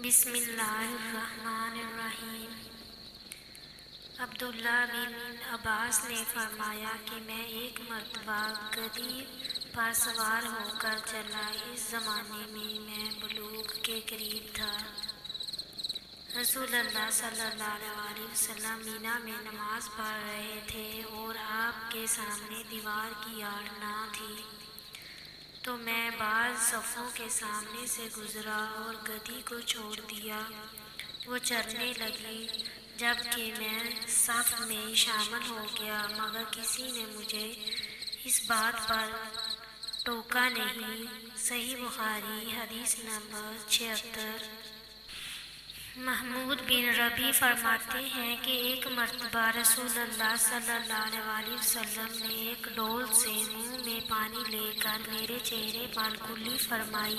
بسم اللہ الرحمن الرحیم۔ عبداللہ بن عباس نے فرمایا کہ میں ایک مرتبہ گدھی پر سوار ہو کر چلا۔ اس زمانے میں بلوغ کے قریب تھا۔ رسول اللہ صلی اللہ علیہ وسلم مینا میں نماز پڑھ رہے تھے اور آپ کے سامنے دیوار کی آڑ نہ تھی، تو میں بعض صفوں کے سامنے سے گزرا اور گدھی کو چھوڑ دیا، وہ چرنے لگی، جبکہ میں صف میں شامل ہو گیا، مگر کسی نے مجھے اس بات پر ٹوکا نہیں۔ صحیح بخاری حدیث نمبر 76۔ محمود بن ربیع فرماتے ہیں کہ ایک مرتبہ رسول اللہ صلی اللہ علیہ وسلم نے ایک ڈول سے منہ میں پانی لے کر میرے چہرے پر کلی فرمائی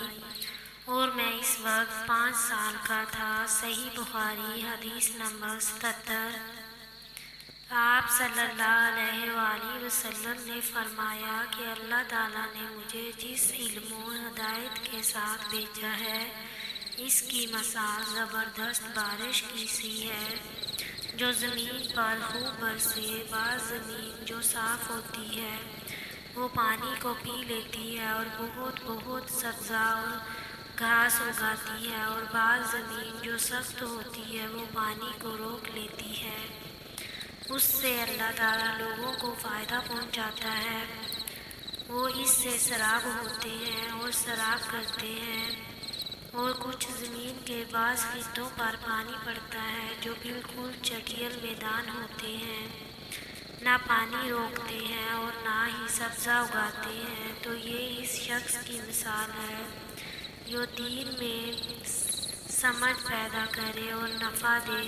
اور میں اس وقت 5 سال کا تھا۔ صحیح بخاری حدیث نمبر 77۔ آپ صلی اللہ علیہ وآلہ وسلم نے فرمایا کہ اللہ تعالیٰ نے مجھے جس علم و ہدایت کے ساتھ بھیجا ہے، اس کی مثال زبردست بارش کی سی ہے، جو زمین پر خوب برسے۔ بعض زمین جو صاف ہوتی ہے وہ پانی کو پی لیتی ہے اور بہت سبزہ اور گھاس اگاتی ہے، اور بعض زمین جو سخت ہوتی ہے وہ پانی کو روک لیتی ہے۔ اس سے اللہ تعالیٰ لوگوں کو فائدہ پہنچاتا ہے، وہ اس سے سیراب ہوتے ہیں اور سیراب کرتے ہیں۔ اور کچھ زمین کے بعض خطوں پر پانی پڑتا ہے جو بالکل چٹیل میدان ہوتے ہیں، نہ پانی روکتے ہیں اور نہ ہی سبزہ اگاتے ہیں، تو یہ اس شخص کی مثال ہے جو دین میں سمجھ پیدا کرے اور نفع دے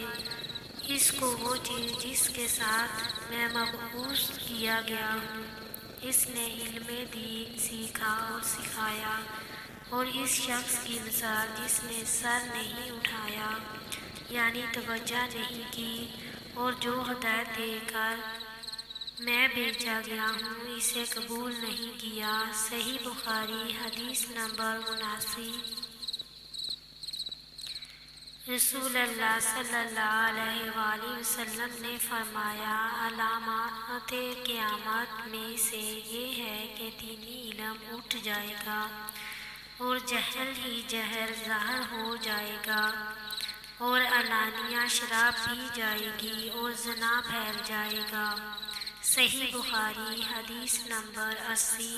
اس کو وہ چیز جس کے ساتھ میں مبعوث کیا گیا ہوں۔ اس نے علم دین سیکھا اور سکھایا۔ اور اس شخص کی مثال جس نے سر نہیں اٹھایا، یعنی توجہ نہیں کی، اور جو ہدایت دے کر میں بھیجا گیا ہوں اسے قبول نہیں کیا۔ صحیح بخاری حدیث نمبر 79۔ رسول اللہ صلی اللہ علیہ وآلہ وسلم نے فرمایا، علامات قیامت میں سے یہ ہے کہ دینی علم اٹھ جائے گا اور جہل ہی جہل ظاہر ہو جائے گا، اور علانیہ شراب پی جائے گی اور زنا پھیل جائے گا۔ صحیح بخاری حدیث نمبر 80۔